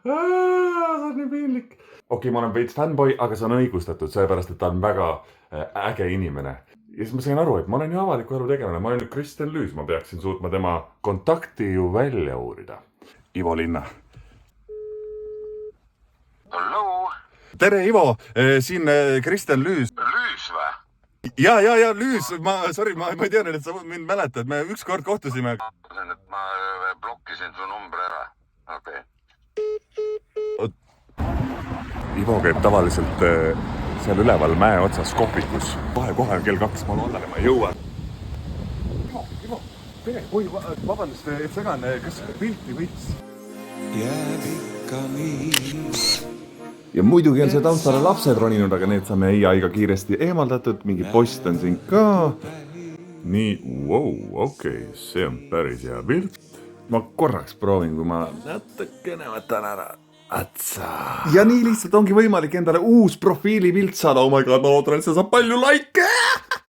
See on nii piinlik. Okei, ma olen veits fanboy, aga see on õigustatud, sellepärast, et ta on väga äge inimene. Ja siis ma sain aru, et ma olen ju avaliku elu tegelane, ma olen ju Kristen Lüüs, ma peaksin suutma tema kontakti ju välja uurida. Ivo Linna. Hallo? Tere, Ivo! Siin Kristen Lüüs. Lüüs või? Ja, Lüüs! Ma ei tean, et sa mind mäletad. Me ükskord kohtusime. Ma blokkisin su numbri ära. Okei. Ivo käib tavaliselt seal üleval mäe otsas kohvikus. Kohe on kell 2, ma loodan, et ma jõuan. Ivo, tere! Oi, vabandust, et segan. Kas pilti võiks? Jääb ikka nii. Ja muidugi on see taustale lapsed roninud, aga need saame AI-ga kiiresti eemaldatud. Mingi post on siin ka. Nii, okei, see on päris hea pilt. Ma korraks proovin, kui ma natukene võtan ära. Ja nii lihtsalt ongi võimalik endale uus profiilipilt saada. Oh my god, ma loodan, et see saab palju laike!